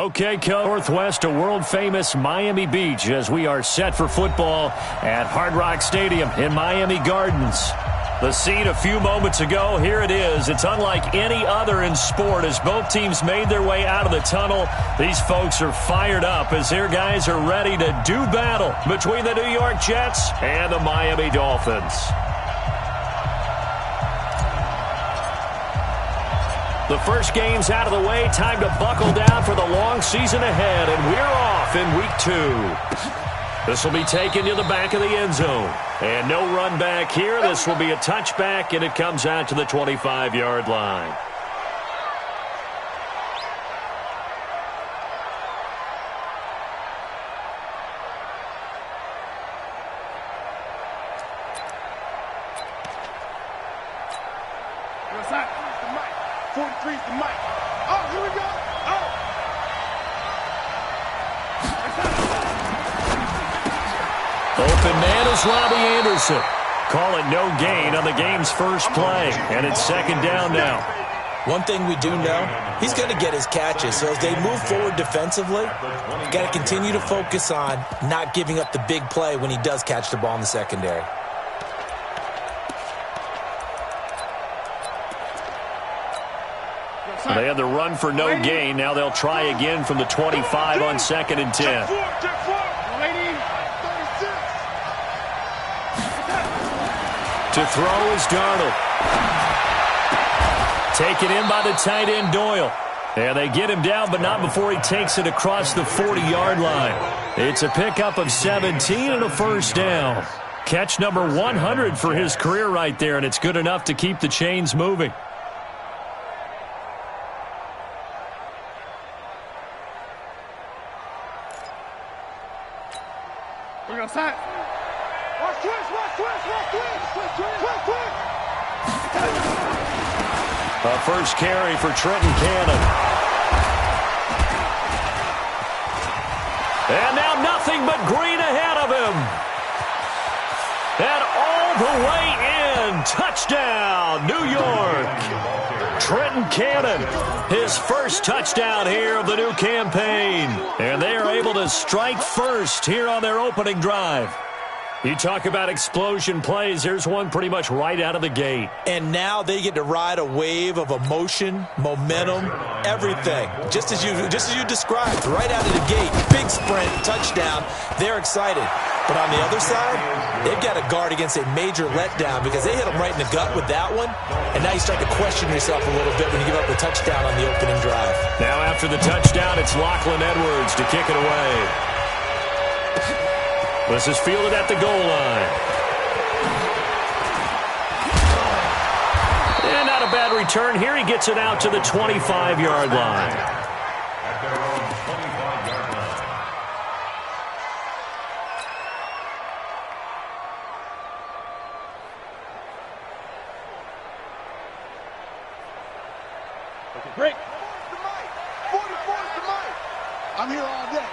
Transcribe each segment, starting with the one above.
Okay, Northwest to world-famous Miami Beach as we are set for football at Hard Rock Stadium in Miami Gardens. The scene a few moments ago, here it is. It's unlike any other in sport as both teams made their way out of the tunnel. These folks are fired up as their guys are ready to do battle between the New York Jets and the Miami Dolphins. The first game's out of the way. Time to buckle down for the long season ahead, and we're off in week 2. This will be taken to the back of the end zone. And no run back here. This will be a touchback, and it comes out to the 25-yard line. Call it no gain on the game's first play, and it's second down now. One thing we do know, he's going to get his catches. So as they move forward defensively, you've got to continue to focus on not giving up the big play when he does catch the ball in the secondary. They had the run for no gain. Now they'll try again from the 25 on 2nd and 10. To throw is Darnold. Taken in by the tight end Doyle. And they get him down, but not before he takes it across the 40-yard line. It's a pickup of 17 and a first down. Catch number 100 for his career right there, and it's good enough to keep the chains moving. We're going to start. A first carry for Trenton Cannon. And now nothing but green ahead of him. And all the way in. Touchdown, New York. Trenton Cannon, his first touchdown here of the new campaign. And they are able to strike first here on their opening drive. You talk about explosion plays. There's one pretty much right out of the gate. And now they get to ride a wave of emotion, momentum, everything. Just as you described, right out of the gate, big sprint, touchdown. They're excited. But on the other side, they've got to guard against a major letdown because they hit them right in the gut with that one. And now you start to question yourself a little bit when you give up the touchdown on the opening drive. Now after the touchdown, it's Lachlan Edwards to kick it away. This is fielded at the goal line. And not a bad return here. He gets it out to the 25-yard line. Break. 44's the mic. I'm here all day.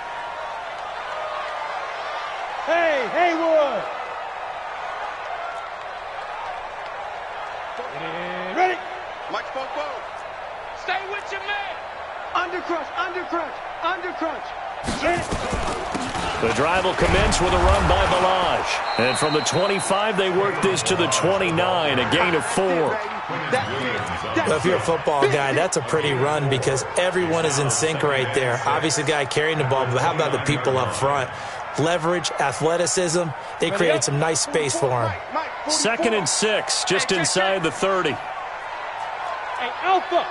Hey, Haywood. Ready? Mike spoke forward. Stay with your man. Under crunch. The drive will commence with a run by Balaj. And from the 25, they work this to the 29, a gain of 4. Well, if you're a football guy, that's a pretty run because everyone is in sync right there. Obviously, the guy carrying the ball, but how about the people up front? Leverage, athleticism, they created some nice space for him. 2nd and 6, just inside the 30. Hey, Alpha.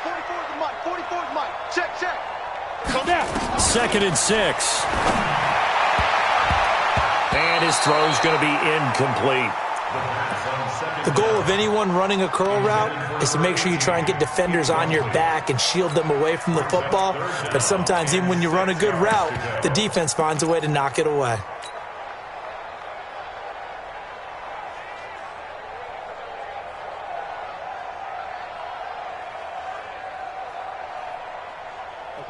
44's the mic. 44's the mic. Check. Come down. 2nd and 6. And his throw's going to be incomplete. The goal of anyone running a curl route is to make sure you try and get defenders on your back and shield them away from the football. But sometimes even when you run a good route, the defense finds a way to knock it away.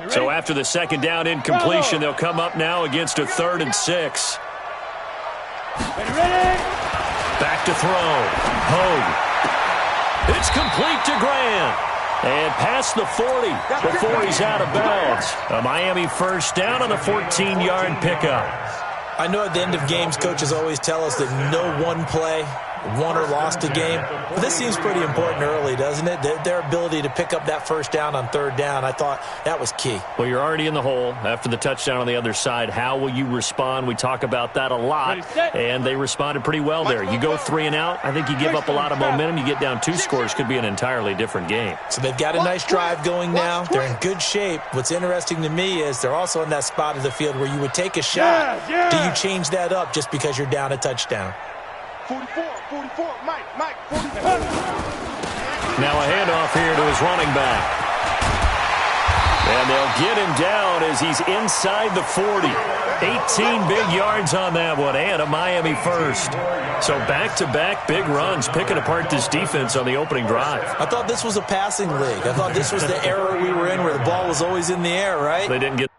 So after the second down incompletion, they'll come up now against a 3rd and 6. Ready? Back to throw. Hogue. It's complete to Grant. And past the 40 before he's out of bounds. A Miami first down on the 14-yard pickup. I know at the end of games, coaches always tell us that no one play won or lost a game. But this seems pretty important early, doesn't it? Their ability to pick up that first down on third down, I thought that was key. Well, you're already in the hole after the touchdown on the other side. How will you respond? We talk about that a lot, and they responded pretty well there. You go 3 and out, I think you give up a lot of momentum. You get down 2 scores, could be an entirely different game. So they've got a nice drive going now. They're in good shape. What's interesting to me is they're also in that spot of the field where you would take a shot. Do you change that up just because you're down a touchdown? 44, Mike, 44. Now a handoff here to his running back. And they'll get him down as he's inside the 40. 18 big yards on that one, and a Miami first. So back-to-back big runs, picking apart this defense on the opening drive. I thought this was a passing league. I thought this was the era we were in where the ball was always in the air, right? They didn't get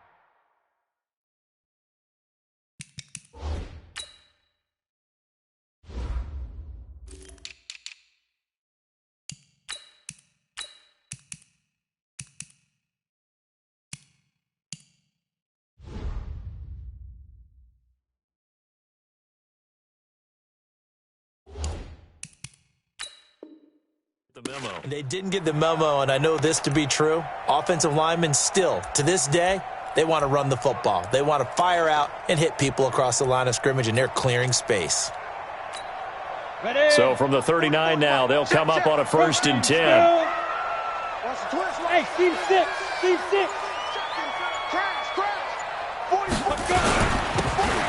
the memo. They didn't get the memo, and I know this to be true. Offensive linemen still, to this day, they want to run the football. They want to fire out and hit people across the line of scrimmage, and they're clearing space. So from the 39 now, they'll come up on a 1st and 10. Hey, Steve 6.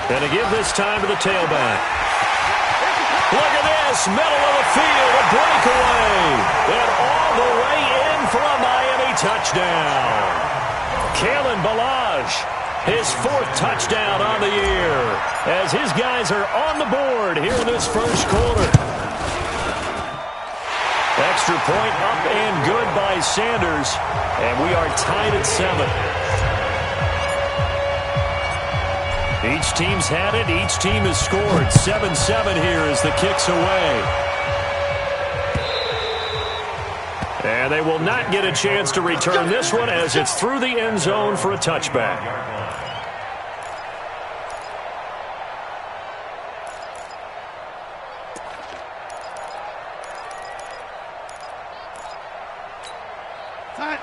And to give this time to the tailback. Look at this, middle of the field, a breakaway. And all the way in for a Miami touchdown. Kalen Ballage, his 4th touchdown on the year, as his guys are on the board here in this first quarter. Extra point up and good by Sanders, and we are tied at 7. Each team's had it. Each team has scored. 7-7 here as the kick's away. And they will not get a chance to return this one as it's through the end zone for a touchback.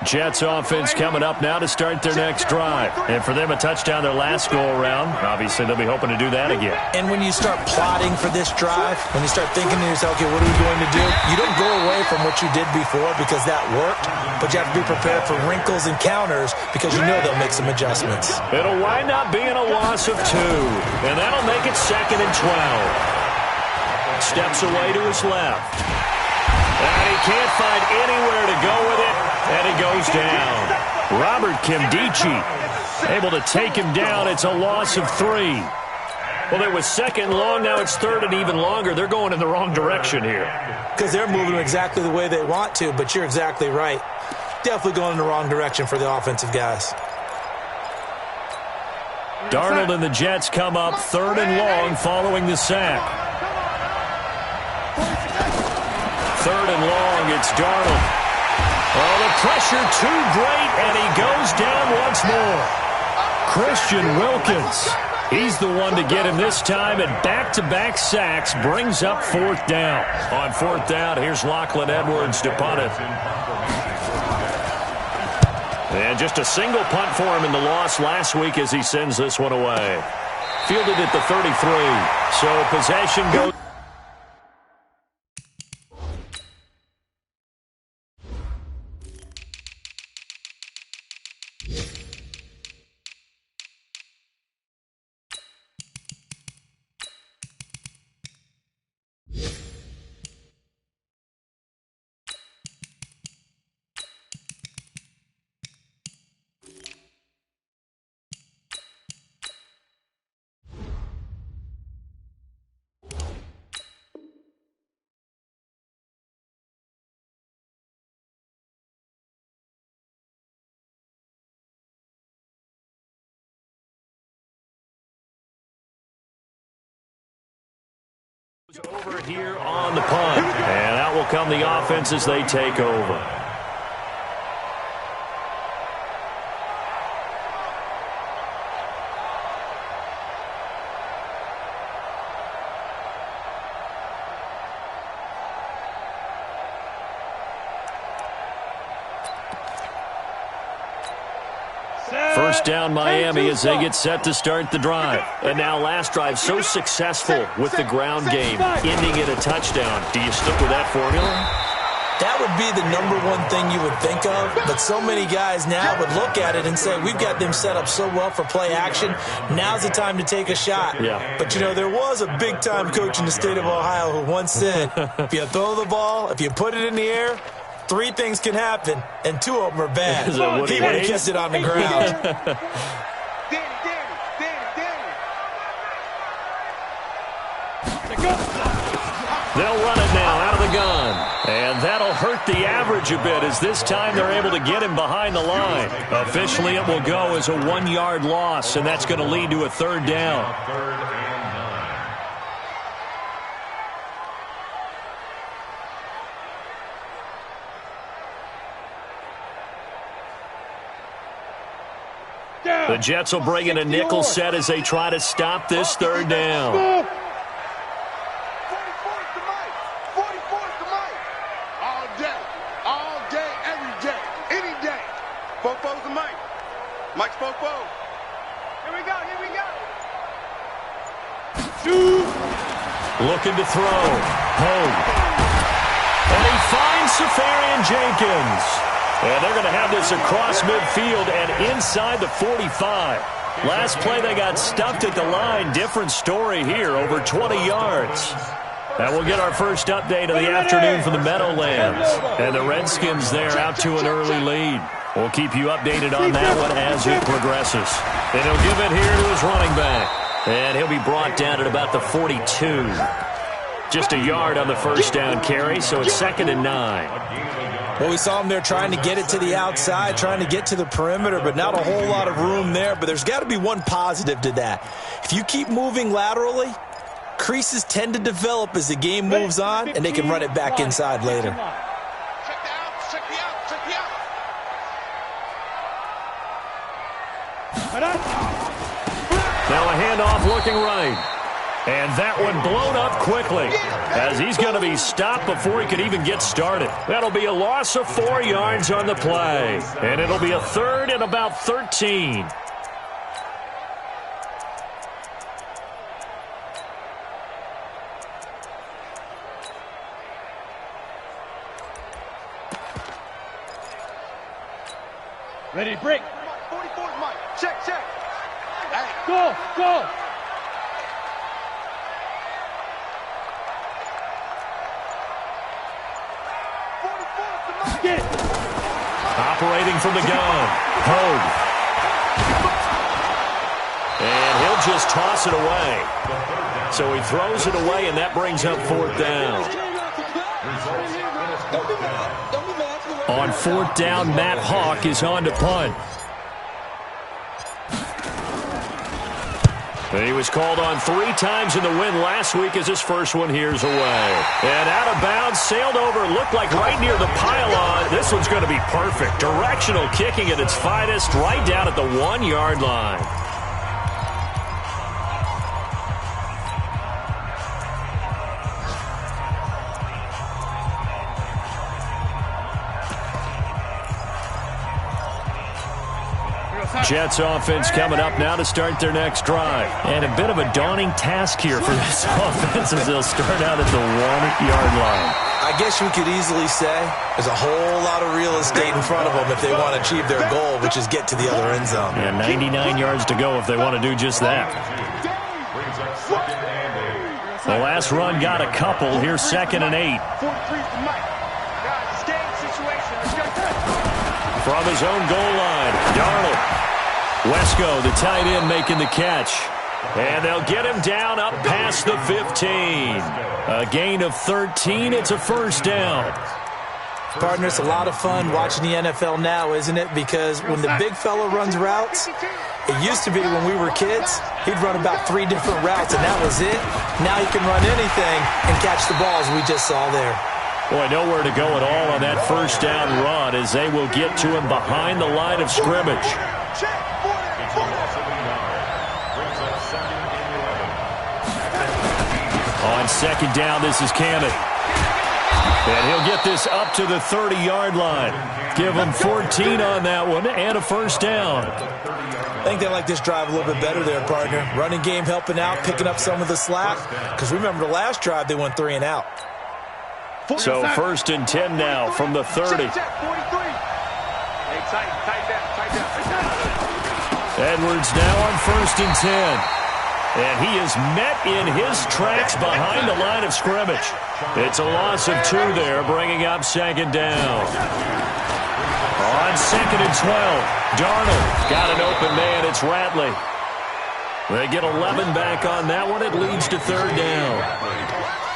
Jets offense coming up now to start their next drive. And for them, a touchdown their last go-around. Obviously, they'll be hoping to do that again. And when you start plotting for this drive, when you start thinking to yourself, okay, what are we going to do? You don't go away from what you did before because that worked, but you have to be prepared for wrinkles and counters because you know they'll make some adjustments. It'll wind up being a loss of 2, and that'll make it 2nd and 12. Steps away to his left. And he can't find anywhere to go with it. And he goes down. Robert Kimdichie able to take him down. It's a loss of 3. Well, it was 2nd long. Now it's 3rd and even longer. They're going in the wrong direction here. Because they're moving exactly the way they want to, but you're exactly right. Definitely going in the wrong direction for the offensive guys. Darnold and the Jets come up 3rd and long following the sack. 3rd and long, it's Darnold. Oh, the pressure too great, and he goes down once more. Christian Wilkins, he's the one to get him this time, and back-to-back sacks brings up 4th down. On 4th down, here's Lachlan Edwards to punt it. And just a single punt for him in the loss last week as he sends this one away. Fielded at the 33, so possession goes. Over here on the punt, and out will come the offense as they take over. First down Miami as they get set to start the drive. And now last drive so successful with the ground game, ending in a touchdown. Do you stick with that formula? That would be the number one thing you would think of, but so many guys now would look at it and say, we've got them set up so well for play action, now's the time to take a shot. Yeah. But, you know, there was a big-time coach in the state of Ohio who once said, if you throw the ball, if you put it in the air, 3 things can happen, and 2 of them are bad. He would have kept it on the ground. They'll run it now out of the gun. And that'll hurt the average a bit as this time they're able to get him behind the line. Officially, it will go as a 1-yard loss, and that's going to lead to a 3rd down. The Jets will bring in a nickel set as they try to stop this 3rd down. Mike's Fofo. Here we go. Looking to throw. Home. And he finds Safarian Jenkins. And they're going to have this across midfield and inside the 45. Last play they got stuffed at the line. Different story here, over 20 yards. And we'll get our first update of the afternoon from the Meadowlands. And the Redskins there out to an early lead. We'll keep you updated on that one as it progresses. And he'll give it here to his running back. And he'll be brought down at about the 42. Just a yard on the first down carry, so it's 2nd and 9. Well, we saw him there trying to get it to the outside, trying to get to the perimeter, but not a whole lot of room there. But there's got to be one positive to that. If you keep moving laterally, creases tend to develop as the game moves on, and they can run it back inside later. Now a handoff looking right. And that one blown up quickly as he's going to be stopped before he could even get started. That'll be a loss of 4 yards on the play. And it'll be a 3rd and about 13. Ready, break. 44 Mike. Check. Hey, go. Operating from the gun. Hogue. And he'll just toss it away. So he throws it away, and that brings up 4th down. On 4th down, Matt Hawk is on to punt. He was called on 3 times in the win last week as his first one here's away. And out of bounds, sailed over, looked like right near the pylon. This one's going to be perfect. Directional kicking at its finest, right down at the 1-yard line. Jets offense coming up now to start their next drive. And a bit of a daunting task here for this offense as they'll start out at the 1-yard line. I guess we could easily say there's a whole lot of real estate in front of them if they want to achieve their goal, which is get to the other end zone. Yeah, 99 yards to go if they want to do just that. The last run got a couple. Here's 2nd and 8. From his own goal line, Darnold. Wesco, the tight end, making the catch. And they'll get him down up past the 15. A gain of 13. It's a 1st down. Partner, it's a lot of fun watching the NFL now, isn't it? Because when the big fella runs routes, it used to be when we were kids, he'd run about 3 different routes, and that was it. Now he can run anything and catch the balls we just saw there. Boy, nowhere to go at all on that 1st down run as they will get to him behind the line of scrimmage. On 2nd down, this is Cammett. And he'll get this up to the 30-yard line. Give him 14 on that one and a first down. I think they like this drive a little bit better there, partner. Running game helping out, picking up some of the slack. Because remember the last drive, they went 3 and out. So first and 10 now from the 30. Edwards now on first and 10. And he is met in his tracks behind the line of scrimmage. It's a loss of 2 there, bringing up second down. On second and 12, Darnold got an open man. It's Ratley. They get 11 back on that one. It leads to third down.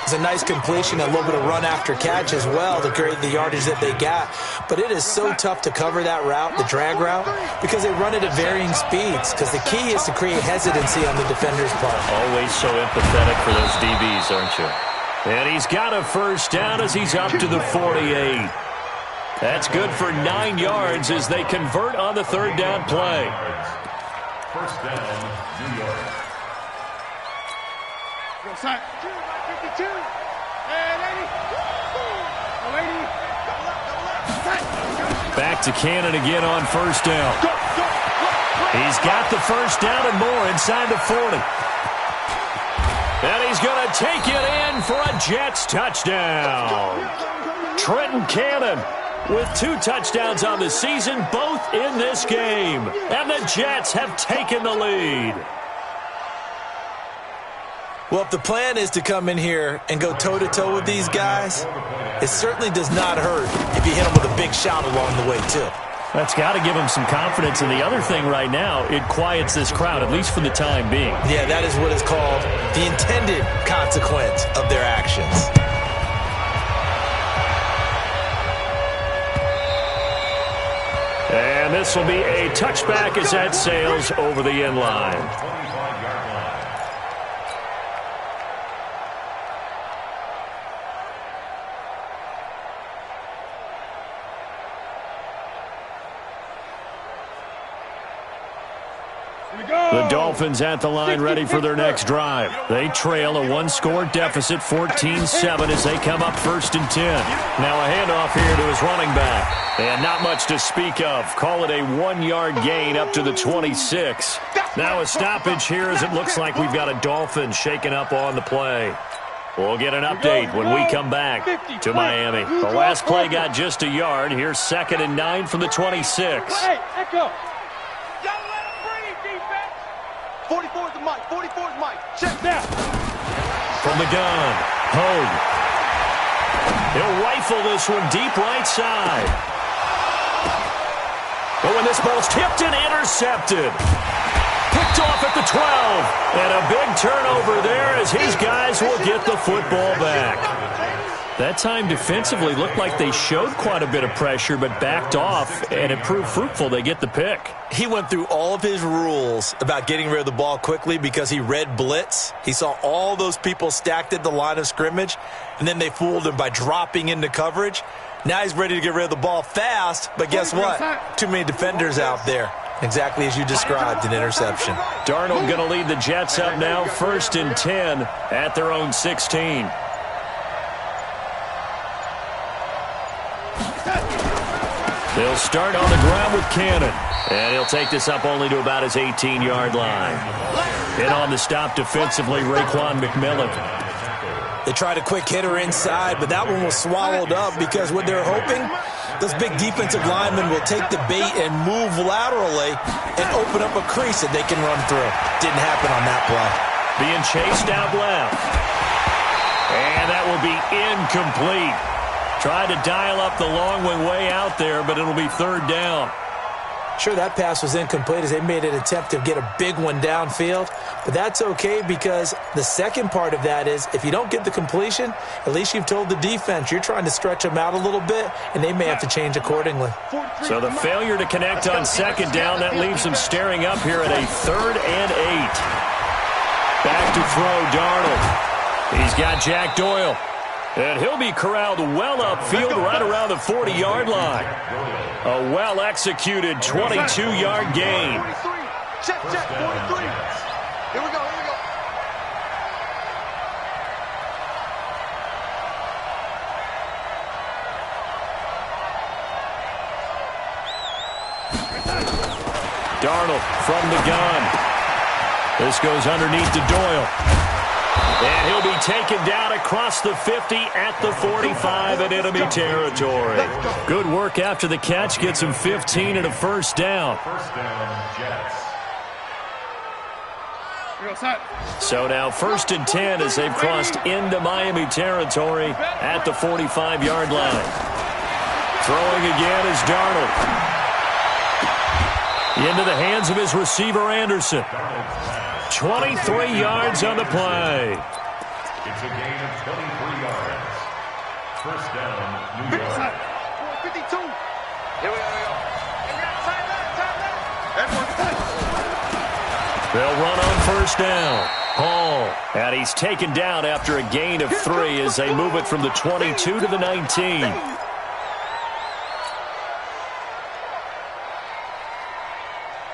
It's a nice completion, a little bit of run after catch as well to create the yardage that they got. But it is so tough to cover that route, the drag route, because they run it at varying speeds. Because the key is to create hesitancy on the defender's part. Always so empathetic for those DBs, aren't you? And he's got a first down as he's up to the 48. That's good for 9 yards as they convert on the third down play. First down, New York. Go side. 52. And 80. Back to Cannon again on first down. He's got the first down and more inside the 40. And he's going to take it in for a Jets touchdown. Trenton Cannon with 2 touchdowns on the season, both in this game. And the Jets have taken the lead. Well, if the plan is to come in here and go toe-to-toe with these guys, it certainly does not hurt if you hit them with a big shot along the way, too. That's got to give them some confidence. And the other thing right now, it quiets this crowd, at least for the time being. Yeah, that is what is called the intended consequence of their actions. And this will be a touchback as that sails over the end line. The Dolphins at the line ready for their next drive. They trail a 1-score deficit, 14-7, as they come up first and 10. Now a handoff here to his running back. And not much to speak of. Call it a 1-yard gain up to the 26. Now a stoppage here as it looks like we've got a Dolphin shaking up on the play. We'll get an update when we come back to Miami. The last play got just a yard. Here's second and 9 from the 26. Hey, echo. 44 is the mic. 44 is the mic. Check that. From the gun, Hogue. He'll rifle this one deep right side. But when this ball's tipped and intercepted. Picked off at the 12. And a big turnover there as his guys will get the football back. That time defensively looked like they showed quite a bit of pressure but backed off, and it proved fruitful. They get the pick. He went through all of his rules about getting rid of the ball quickly because he read blitz. He saw all those people stacked at the line of scrimmage, and then they fooled him by dropping into coverage. Now he's ready to get rid of the ball fast, but guess what? Too many defenders out there. Exactly as you described, an interception. Darnold going to lead the Jets up now, first and 10 at their own 16. They'll start on the ground with Cannon. And he'll take this up only to about his 18-yard line. And on the stop defensively, Raekwon McMillan. They tried a quick hitter inside, but that one was swallowed up because what they're hoping, those big defensive linemen will take the bait and move laterally and open up a crease that they can run through. Didn't happen on that play. Being chased out left. And that will be incomplete. Tried to dial up the long one way out there, but it'll be third down. Sure, that pass was incomplete as they made an attempt to get a big one downfield, but that's okay because the second part of that is if you don't get the completion, at least you've told the defense you're trying to stretch them out a little bit, and they may have to change accordingly. So the failure to connect on second down, that leaves them staring up here at a 3rd and 8. Back to throw, Darnold. He's got Jack Doyle. And he'll be corralled well upfield right around the 40-yard line. A well-executed 22-yard gain. Check, 43. Here we go. Darnold from the gun. This goes underneath to Doyle. And he'll be taken down across the 50 at the 45 in enemy territory. Good work after the catch. Gets him 15 and a first down. First down, Jets. So now 1st and 10 as they've crossed into Miami territory at the 45-yard line. Throwing again is Darnold. Into the hands of his receiver, Anderson. 23 yards on the play. It's a gain of 23 yards. First down, New York. 52. Here we go. They'll run on first down. Paul. And he's taken down after a gain of 3 as they move it from the 22 to the 19.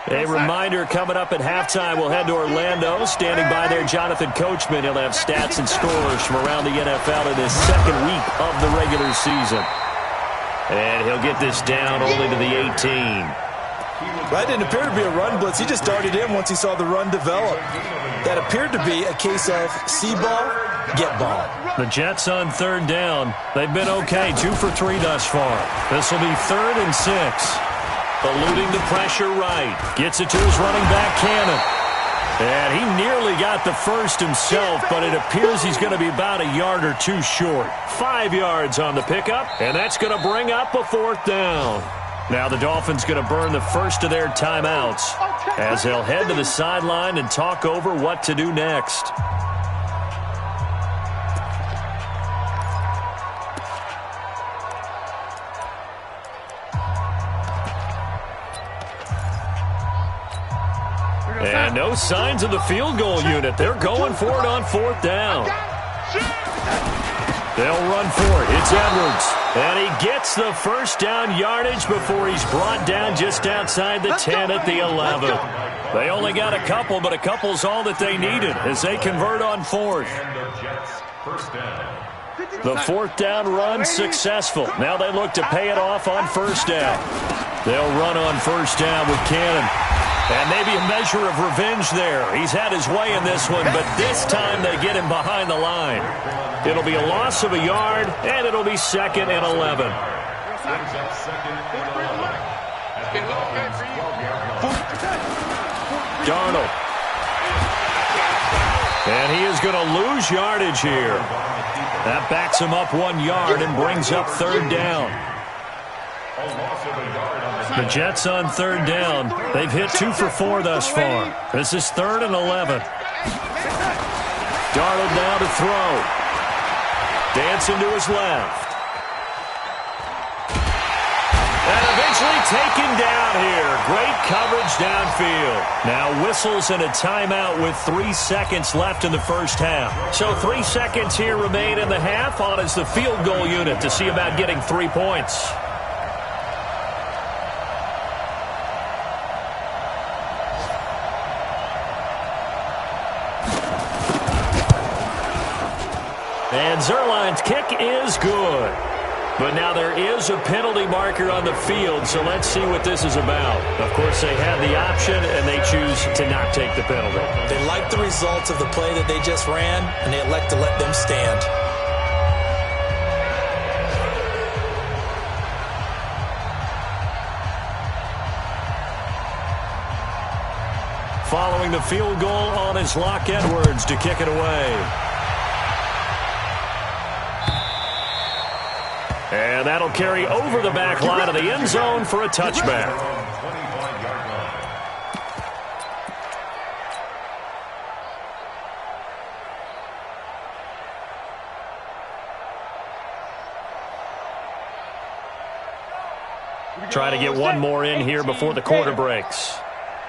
A reminder coming up at halftime, we'll head to Orlando. Standing by there, Jonathan Coachman. He'll have stats and scores from around the NFL in his second week of the regular season. And he'll get this down only to the 18. That didn't appear to be a run blitz. He just darted in once he saw the run develop. That appeared to be a case of see ball, get ball. The Jets on third down. They've been okay, 2 for 3 thus far. This will be 3rd and 6. Eluding the pressure right. Gets it to his running back, Cannon. And he nearly got the first himself, but it appears he's going to be about a yard or 2 short. 5 yards on the pickup, and that's going to bring up a 4th down. Now the Dolphins going to burn the first of their timeouts as they'll head to the sideline and talk over what to do next. And no signs of the field goal unit. They're going for it on 4th down. They'll run for it. It's Edwards. And he gets the first down yardage before he's brought down just outside the 10 at the 11. They only got a couple, but a couple's all that they needed as they convert on 4th. The 4th down run successful. Now they look to pay it off on 1st down. They'll run on 1st down with Cannon. And maybe a measure of revenge there. He's had his way in this one, but this time they get him behind the line. It'll be a loss of a yard, and it'll be 2nd and 11. Darnold. And he is going to lose yardage here. That backs him up 1 yard and brings up 3rd down. The Jets on 3rd down. They've hit 2 for 4 thus far. This is 3rd and 11. Darnold now to throw. Dancing to his left. And eventually taken down here. Great coverage downfield. Now whistles and a timeout with 3 seconds left in the first half. So 3 seconds here remain in the half. On is the field goal unit to see about getting 3 points. And Zerline's kick is good. But now there is a penalty marker on the field, so let's see what this is about. Of course, they have the option, and they choose to not take the penalty. They like the results of the play that they just ran, and they elect to let them stand. Following the field goal on is Locke Edwards to kick it away. And that'll carry over the back line of the end zone for a touchback. Try to get one more in here before the quarter breaks.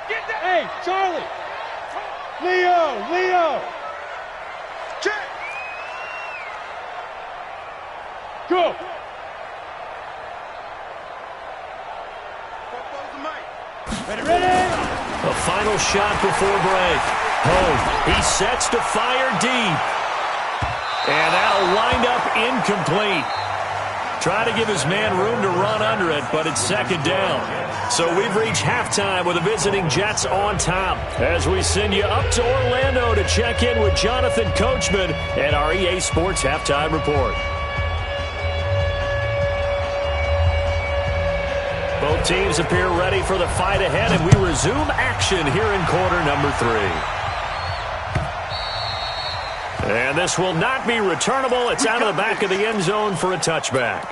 Hey, Charlie. Leo. Check. Go. Ready? A final shot before break. Home. He sets to fire deep. And that'll wind up incomplete. Trying to give his man room to run under it, but it's second down. So we've reached halftime with the visiting Jets on top. As we send you up to Orlando to check in with Jonathan Coachman and our EA Sports Halftime Report. Both teams appear ready for the fight ahead, and we resume action here in quarter number 3. And this will not be returnable. It's out of the back of the end zone for a touchback.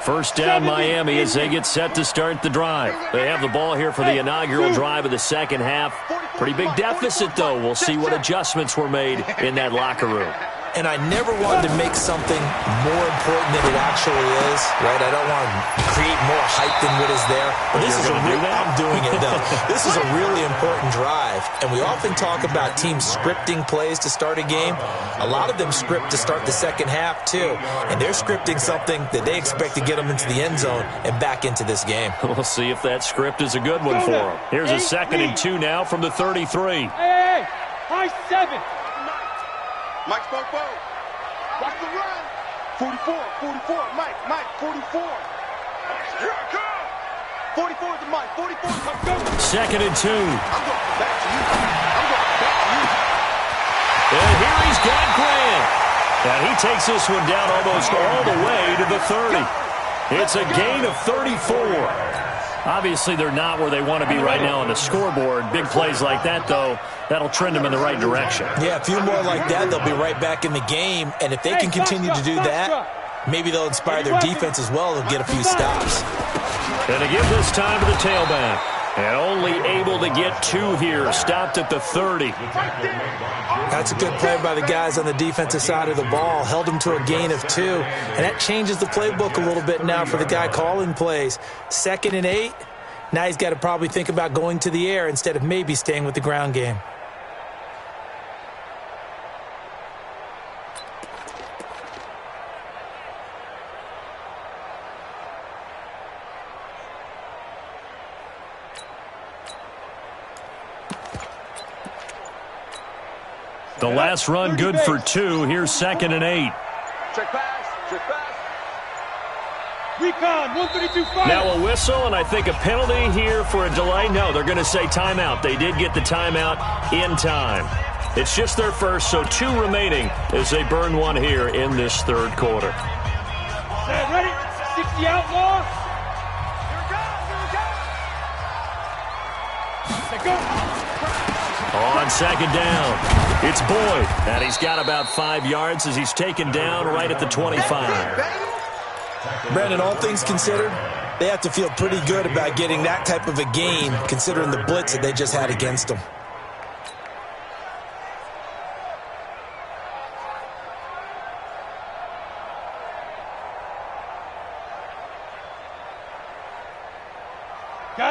First down, Miami, as they get set to start the drive. They have the ball here for the inaugural drive of the second half. Pretty big deficit, though. We'll see what adjustments were made in that locker room. And I never wanted to make something more important than it actually is, right? I don't want to create more hype than what is there. But this is I'm doing it, though. This is a really important drive. And we often talk about teams scripting plays to start a game. A lot of them script to start the second half, too. And they're scripting something that they expect to get them into the end zone and back into this game. We'll see if that script is a good one for them. Here's a 2nd and 2 now from the 33. Hey, high 7. Mike spoke both. Watch the run. 44, Mike, 44. Here I come. 44 is the Mike, 44 is Mike, go. 2nd and 2. I'm going back to you. And here he's got Grant. And he takes this one down almost all the way to the 30. It's a gain of 34. Obviously, they're not where they want to be right now on the scoreboard. Big plays like that, though, that'll trend them in the right direction. Yeah, a few more like that, they'll be right back in the game. And if they can continue to do that, maybe they'll inspire their defense as well and get a few stops. And to give this time to the tailback. And only able to get 2 here. Stopped at the 30. That's a good play by the guys on the defensive side of the ball. Held them to a gain of 2. And that changes the playbook a little bit now for the guy calling plays. 2nd and 8. Now he's got to probably think about going to the air instead of maybe staying with the ground game. The last run good for 2. Here's 2nd and 8. Check pass. Recon, 132-5. Now a whistle, and I think a penalty here for a delay. No, they're going to say timeout. They did get the timeout in time. It's just their first, so 2 remaining as they burn one here in this third quarter. Ready? 60 outlaw. Here we go. On 2nd down, it's Boyd, and he's got about 5 yards as he's taken down right at the 25. Brandon, all things considered, they have to feel pretty good about getting that type of a gain, considering the blitz that they just had against them.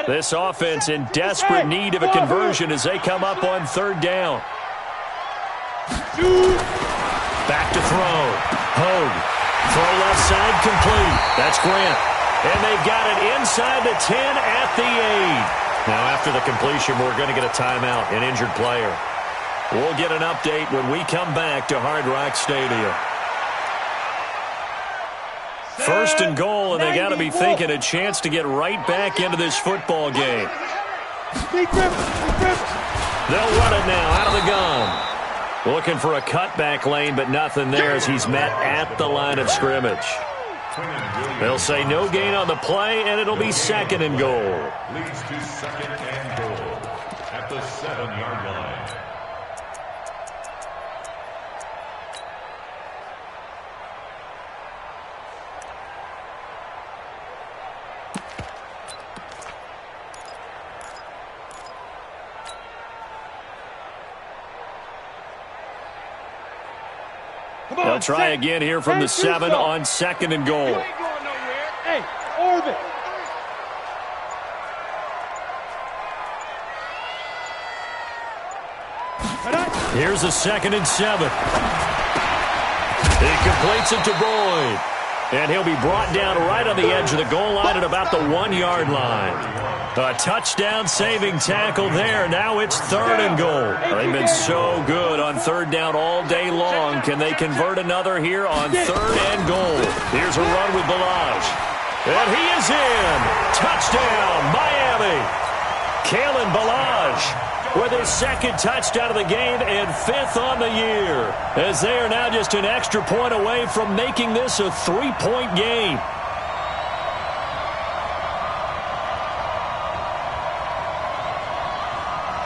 This offense in desperate need of a conversion as they come up on 3rd down. Back to throw. Hogue. Throw left side complete. That's Grant. And they've got it inside the 10 at the 8. Now after the completion, we're going to get a timeout, an injured player. We'll get an update when we come back to Hard Rock Stadium. 1st and goal, and they got to be thinking a chance to get right back into this football game. They'll run it now out of the gun. Looking for a cutback lane, but nothing there as he's met at the line of scrimmage. They'll say no gain on the play, and it'll be 2nd and goal. Leads to 2nd and goal at the 7-yard line. They'll try again here from the 7 on 2nd and goal. Hey, orbit. Here's a 2nd and 7. He completes it to Boyd. And he'll be brought down right on the edge of the goal line at about the 1-yard line. A touchdown-saving tackle there. Now it's 3rd and goal. They've been so good on 3rd down all day long. Can they convert another here on 3rd and goal? Here's a run with Balaj. And he is in. Touchdown, Miami. Kalen Balaj with his 2nd touchdown of the game and 5th on the year, as they are now just an extra point away from making this a 3-point game.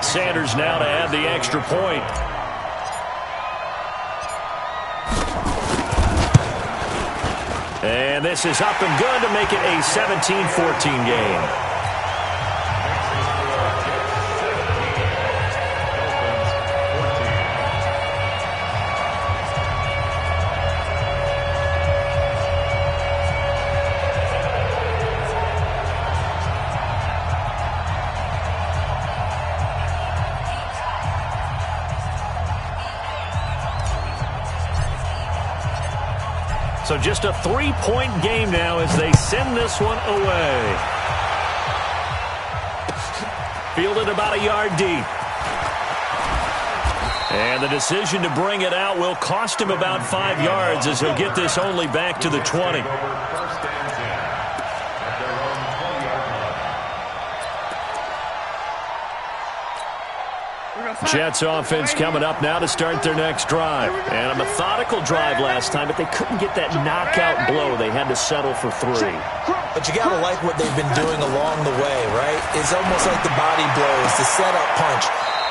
Sanders now to add the extra point. And this is up and good to make it a 17-14 game. So just a 3-point game now as they send this one away. Fielded about a yard deep. And the decision to bring it out will cost him about 5 yards as he'll get this only back to the 20. Jets offense coming up now to start their next drive. And a methodical drive last time, but they couldn't get that knockout blow. They had to settle for 3. But you got to like what they've been doing along the way, right? It's almost like the body blows, the setup punch.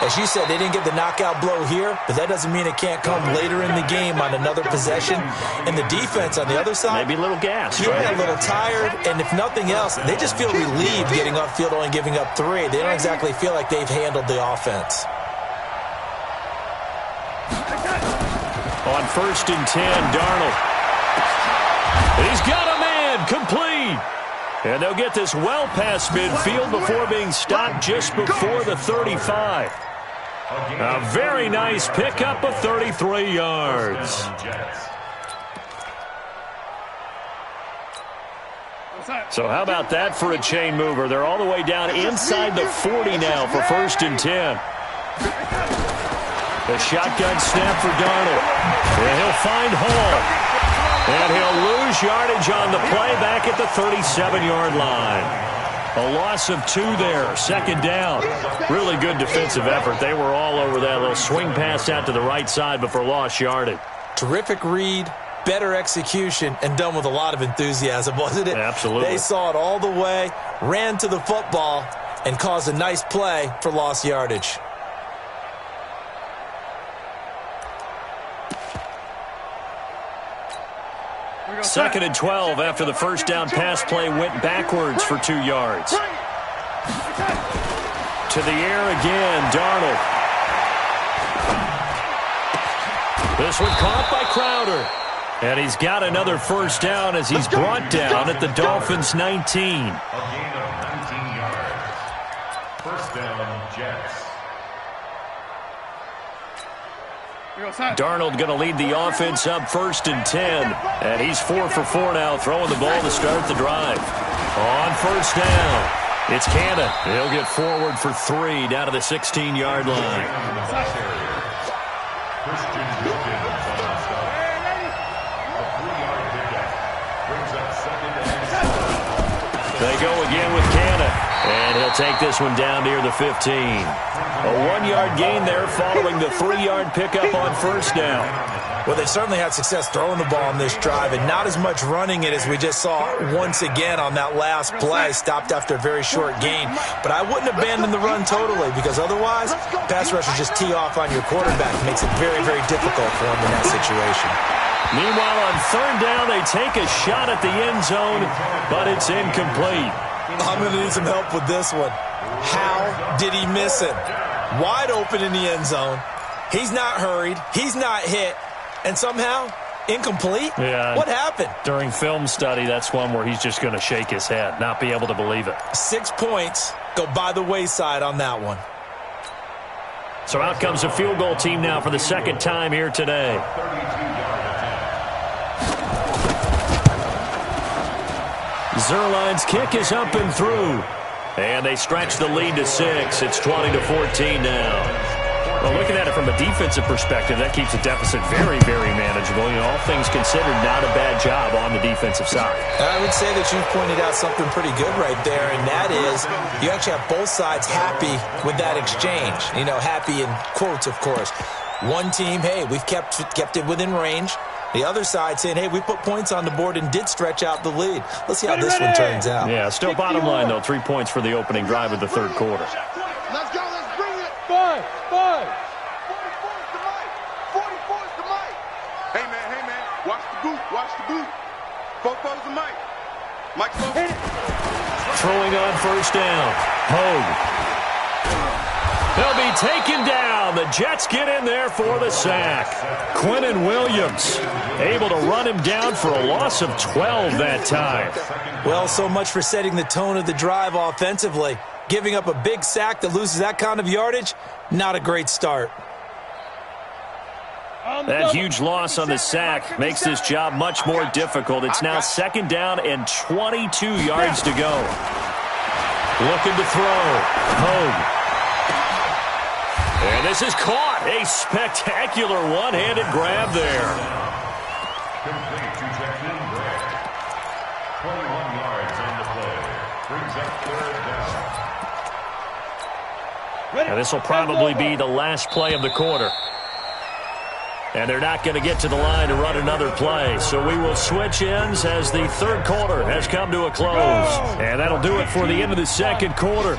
As you said, they didn't get the knockout blow here, but that doesn't mean it can't come later in the game on another possession. And the defense on the other side, maybe a little gassed, yeah, right? A little tired, and if nothing else, they just feel relieved getting off field only giving up 3. They don't exactly feel like they've handled the offense. On 1st and 10, Darnold. He's got a man, complete. And they'll get this well past midfield before being stopped just before the 35. A very nice pickup of 33 yards. So how about that for a chain mover? They're all the way down inside the 40 now for 1st and 10. The shotgun snap for Darnold. And he'll find Hall. And he'll lose yardage on the play back at the 37-yard line. A loss of 2 there, 2nd down. Really good defensive effort. They were all over that little swing pass out to the right side before lost yardage. Terrific read, better execution, and done with a lot of enthusiasm, wasn't it? Absolutely. They saw it all the way, ran to the football, and caused a nice play for lost yardage. Second and 12 after the 1st down pass play went backwards for 2 yards. To the air again, Darnold. This one caught by Crowder. And he's got another 1st down as he's brought down at the Dolphins' 19. A gain of 19 yards. 1st down, Jets. Darnold going to lead the offense up 1st and 10. And he's 4 for 4 now, throwing the ball to start the drive. On 1st down, it's Cannon. He'll get forward for 3 down to the 16-yard line. They go again with Cannon. And he'll take this one down near the 15. A 1-yard gain there following the 3-yard pickup on 1st down. Well, they certainly had success throwing the ball on this drive and not as much running it as we just saw once again on that last play, stopped after a very short gain. But I wouldn't abandon the run totally because otherwise, pass rushers just tee off on your quarterback. It makes it very, very difficult for him in that situation. Meanwhile, on 3rd down, they take a shot at the end zone, but it's incomplete. I'm going to need some help with this one. How did he miss it? Wide open in the end zone. He's not hurried. He's not hit. And somehow, incomplete? Yeah. What happened? During film study, that's one where he's just going to shake his head, not be able to believe it. 6 points go by the wayside on that one. So out comes a field goal team now for the 2nd time here today. Zerline's kick is up and through. And they stretch the lead to 6. It's 20-14 now. Well, looking at it from a defensive perspective, that keeps the deficit very, very manageable. You know, all things considered, not a bad job on the defensive side. I would say that you pointed out something pretty good right there, and that is you actually have both sides happy with that exchange. You know, happy in quotes, of course. One team, hey, we've kept it within range. The other side saying, hey, we put points on the board and did stretch out the lead. Let's see how this one turns out. Yeah, still bottom line, though. 3 points for the opening drive of the third quarter. Let's go, let's bring it. 5. 44 is the mic. 44 is the mic. Hey, man. Watch the boot. Watch the boot. 44's the mic. Mike's hit it. Throwing on first down. Hogue. They'll be taken down. The Jets get in there for the sack. Quinnen Williams able to run him down for a loss of 12 that time. Well, so much for setting the tone of the drive offensively. Giving up a big sack that loses that kind of yardage, not a great start. That huge loss on the sack makes this job much more difficult. It's now second down and 22 yards to go. Looking to throw. Hogue. And this is caught. A spectacular one-handed grab there. Complete to Jackson Gray. 21 yards on the play. Brings up third down. Now this will probably be the last play of the quarter. And they're not going to get to the line to run another play. So we will switch ends as the third quarter has come to a close. And that'll do it for the end of the second quarter.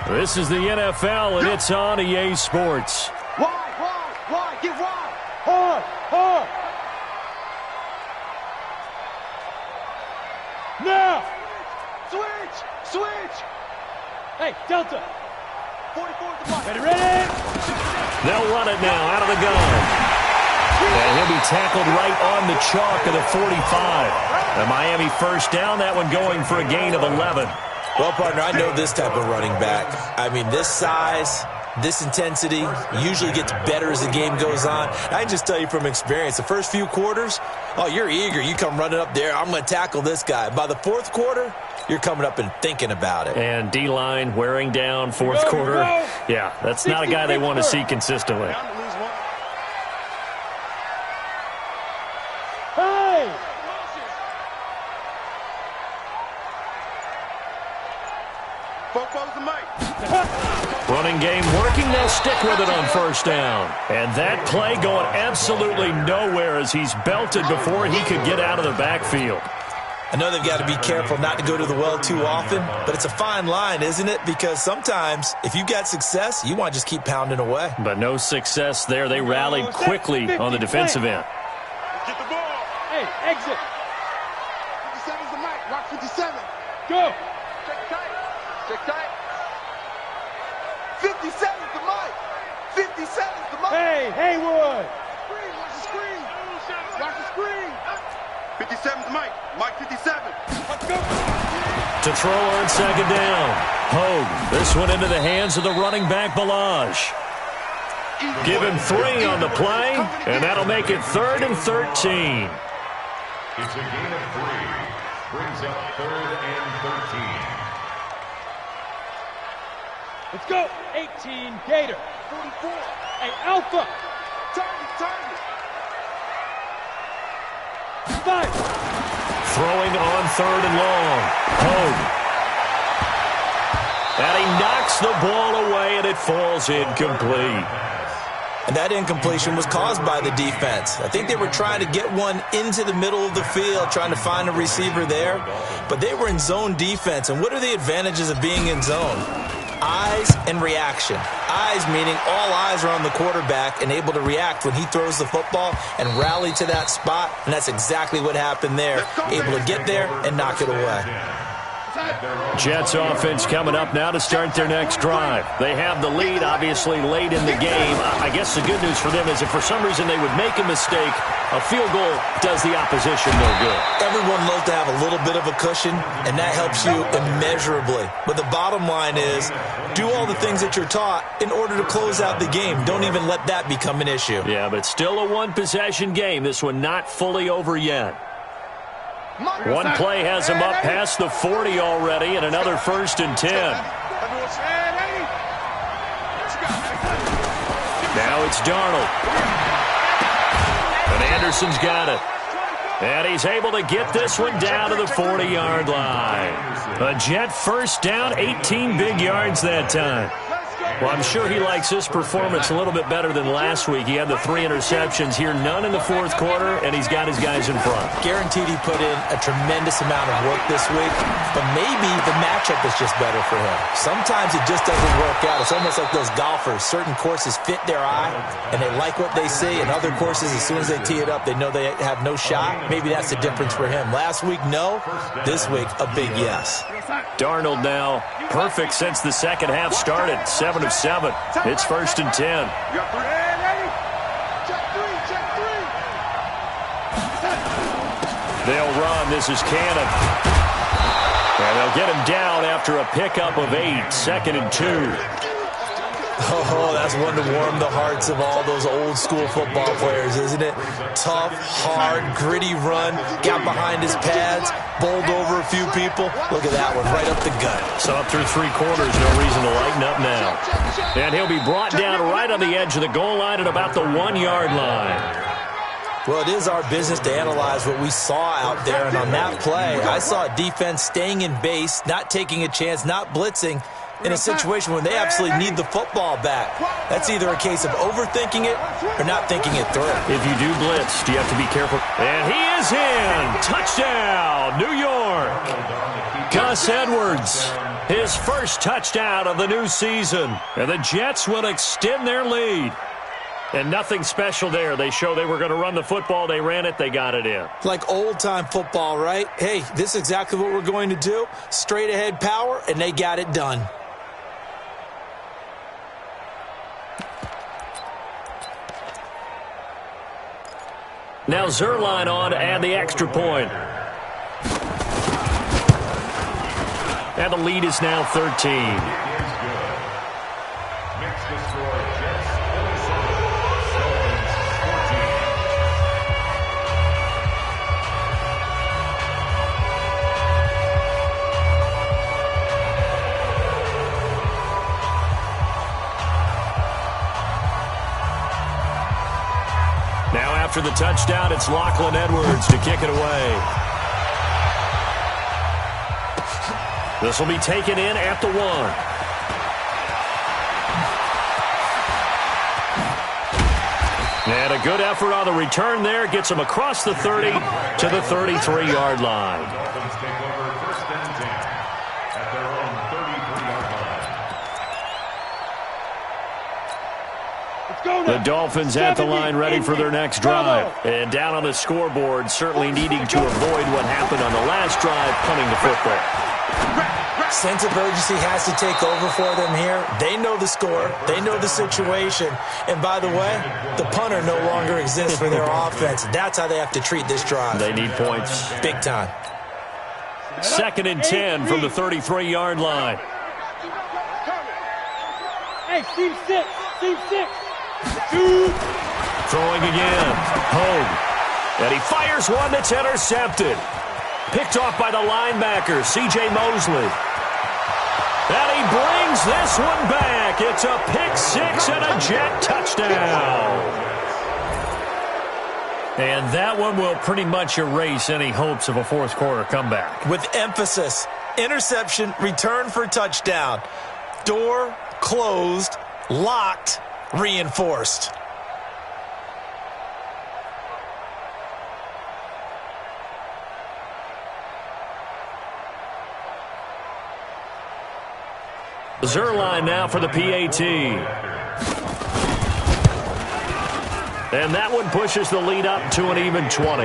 This is the NFL, and it's on EA Sports. Wide. Get wide. Hard. Now. Switch. Hey, Delta. 44 is the mic. Ready? They'll run it now out of the gun. And he'll be tackled right on the chalk of the 45. The Miami first down, that one going for a gain of 11. Well, partner, I know this type of running back. I mean, this size, this intensity usually gets better as the game goes on. I can just tell you from experience, the first few quarters, oh, you're eager. You come running up there, I'm going to tackle this guy. By the fourth quarter, you're coming up and thinking about it. And D-line wearing down fourth quarter. Yeah, that's not a guy they want to see consistently. Running game working, they'll stick with it on first down. And that play going absolutely nowhere as he's belted before he could get out of the backfield. I know they've got to be careful not to go to the well too often, but it's a fine line, isn't it? Because sometimes if you've got success, you want to just keep pounding away. But no success there. They rallied quickly on the defensive end. Get the ball. Hey, exit. 57's the mic. Rock 57. Go. Check tight. 57's the mic. 57's the mic. Hey, Haywood. Watch the screen. Watch the screen. 57's the mic. Mike 57. Let's go. To throw on second down. Hogue. This one into the hands of the running back, Balaj. Give him 3 on the play, and that'll make it 3rd and 13. It's a gain of 3. Brings up 3rd and 13. Let's go. 18, Gator. 44. Hey, Alpha. Target. 5. Throwing on 3rd and long. Hogue. And he knocks the ball away, and it falls incomplete. And that incompletion was caused by the defense. I think they were trying to get one into the middle of the field, trying to find a receiver there. But they were in zone defense. And what are the advantages of being in zone? Eyes and reaction. Eyes meaning all eyes are on the quarterback and able to react when he throws the football and rally to that spot. And that's exactly what happened there. Able to get there and knock it away. Jets offense coming up now to start their next drive. They have the lead, obviously, late in the game. I guess the good news for them is if for some reason they would make a mistake, a field goal does the opposition no good. Everyone loves to have a little bit of a cushion, and that helps you immeasurably. But the bottom line is, do all the things that you're taught in order to close out the game. Don't even let that become an issue. Yeah, but still a one-possession game. This one not fully over yet. One play has him up past the 40 already, and another 1st and 10. Now it's Darnold. And Anderson's got it. And he's able to get this one down to the 40-yard line. A Jet first down, 18 big yards that time. Well, I'm sure he likes this performance a little bit better than last week. He had the 3 interceptions here, none in the 4th quarter, and he's got his guys in front. Guaranteed he put in a tremendous amount of work this week, but maybe the matchup is just better for him. Sometimes it just doesn't work out. It's almost like those golfers. Certain courses fit their eye, and they like what they see, and other courses, as soon as they tee it up, they know they have no shot. Maybe that's the difference for him. Last week, no. This week, a big yes. Darnold now perfect since the second half started. 7 of 7. It's 1st and 10. They'll run. This is Cannon. And they'll get him down after a pickup of 8. 2nd and 2. Oh, that's one to warm the hearts of all those old-school football players, isn't it? Tough, hard, gritty run, got behind his pads, bowled over a few people. Look at that one, right up the gut. So up through 3 quarters, no reason to lighten up now. And he'll be brought down right on the edge of the goal line at about the 1-yard line. Well, it is our business to analyze what we saw out there, and on that play, I saw a defense staying in base, not taking a chance, not blitzing, in a situation when they absolutely need the football back. That's either a case of overthinking it or not thinking it through. If you do blitz, do you have to be careful? And he is in! Touchdown, New York! Gus Edwards, his first touchdown of the new season. And the Jets will extend their lead. And nothing special there. They show they were going to run the football. They ran it. They got it in. Like old-time football, right? Hey, this is exactly what we're going to do. Straight-ahead power, and they got it done. Now Zerline on to add the extra point. And the lead is now 13. After the touchdown, it's Lachlan Edwards to kick it away. This will be taken in at the 1. And a good effort on the return there. Gets him across the 30 to the 33-yard line. The Dolphins at the line ready for their next drive. And down on the scoreboard, certainly needing to avoid what happened on the last drive, punting the football. Sense of urgency has to take over for them here. They know the score. They know the situation. And by the way, the punter no longer exists for their offense. That's how they have to treat this drive. They need points. Big time. 2nd and 10 from the 33-yard line. Hey, Steve 6. Steve 6. Throwing again. Home. And he fires one that's intercepted. Picked off by the linebacker, C.J. Mosley. And he brings this one back. It's a pick 6 and a Jet touchdown. And that one will pretty much erase any hopes of a 4th quarter comeback. With emphasis, interception, return for touchdown. Door closed, locked, reinforced. Zerline now for the PAT. And that one pushes the lead up to an even 20.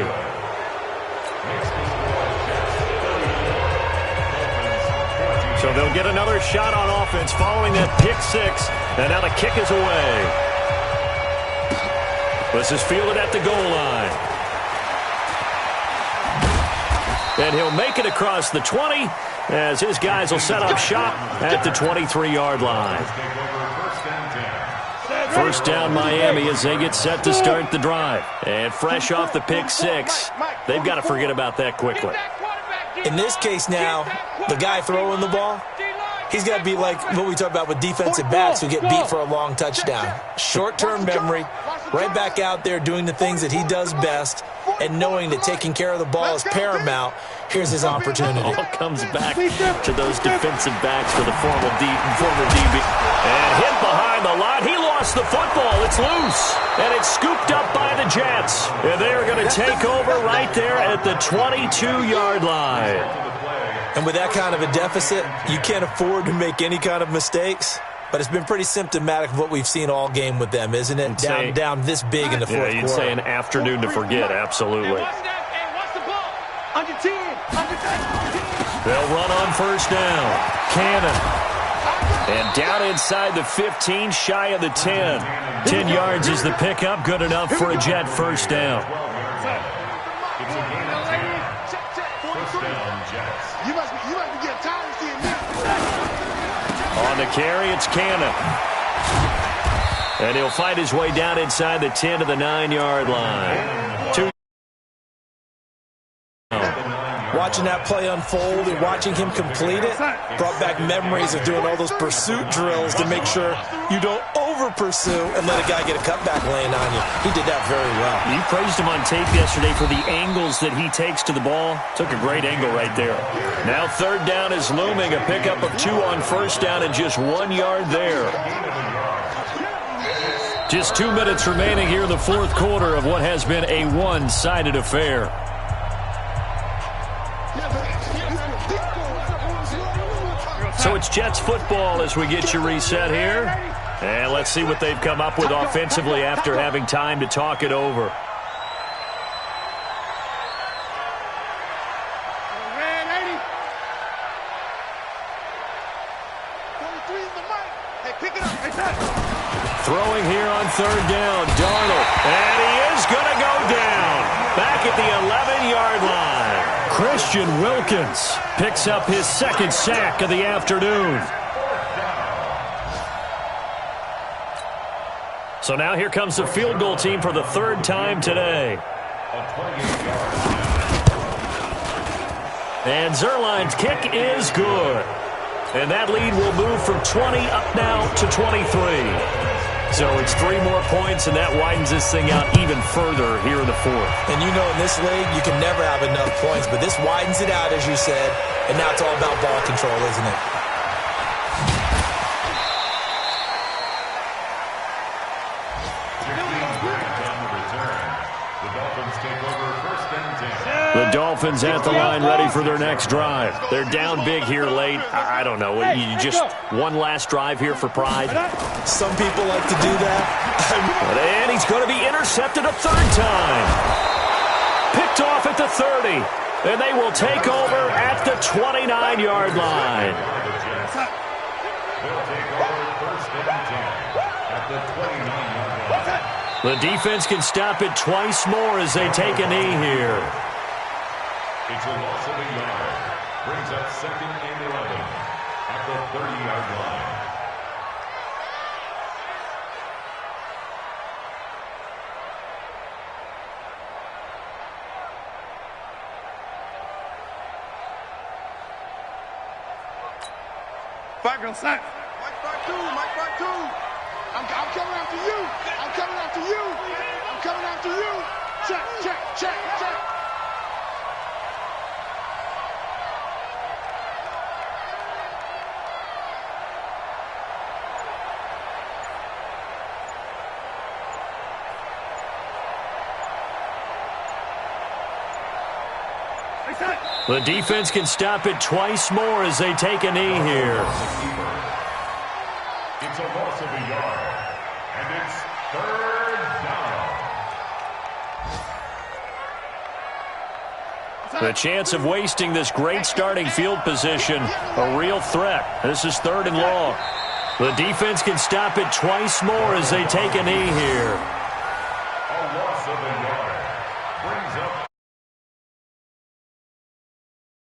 So they'll get another shot on offense following that pick 6. And now the kick is away. This is fielded at the goal line. And he'll make it across the 20 as his guys will set up shop at the 23-yard line. First down Miami as they get set to start the drive. And fresh off the pick 6, They've got to forget about that quickly. In this case now, the guy throwing the ball, he's got to be like what we talk about with defensive backs who get beat for a long touchdown. Short-term memory, right back out there doing the things that he does best, and knowing that taking care of the ball is paramount. Here's his opportunity. All comes back to those defensive backs for the former DB. And hit behind the line. He lost the football. It's loose. And it's scooped up by the Jets. And they are going to take over right there at the 22-yard line. And with that kind of a deficit, you can't afford to make any kind of mistakes. But it's been pretty symptomatic of what we've seen all game with them, isn't it? Down this big in the fourth quarter. Yeah, you'd say an afternoon to forget, absolutely. They'll run on first down. Cannon. And down inside the 15, shy of the 10. 10 yards is the pickup, good enough for a Jet first down. It's a gain of 10. First down, Jets. You must be getting tired of seeing me. On the carry, it's Cannon. And he'll fight his way down inside the 10 to the 9-yard line. Watching that play unfold and watching him complete it brought back memories of doing all those pursuit drills to make sure you don't over-pursue and let a guy get a cutback laying on you. He did that very well. You praised him on tape yesterday for the angles that he takes to the ball. Took a great angle right there. Now third down is looming. A pickup of 2 on first down and just 1 yard there. Just 2 minutes remaining here in the fourth quarter of what has been a one-sided affair. So it's Jets football as we get you reset here. And let's see what they've come up with offensively after having time to talk it over. Throwing here on third down, Darnold. And he is going to go down. Back at the 11-yard line. Christian Wilkins picks up his second sack of the afternoon. So now here comes the field goal team for the third time today. And Zerline's kick is good. And that lead will move from 20 up now to 23. So it's 3 more points, and that widens this thing out even further here in the fourth. And you know in this league, you can never have enough points, but this widens it out, as you said, and now it's all about ball control, isn't it? The Dolphins at the line ready for their next drive. They're down big here late. I don't know. You just one last drive here for pride? Some people like to do that. And he's going to be intercepted a third time. Picked off at the 30. And they will take over at the 29-yard line. The defense can stop it twice more as they take a knee here. It's a loss of a yard. Brings up 2nd and 11 at the 30-yard line. Back on sack. Mike back two. I'm coming after you. I'm coming after you. I'm coming after you. Check. The defense can stop it twice more as they take a knee here. It's a loss of a yard, and it's third down. The chance of wasting this great starting field position, a real threat. This is 3rd and long. The defense can stop it twice more as they take a knee here.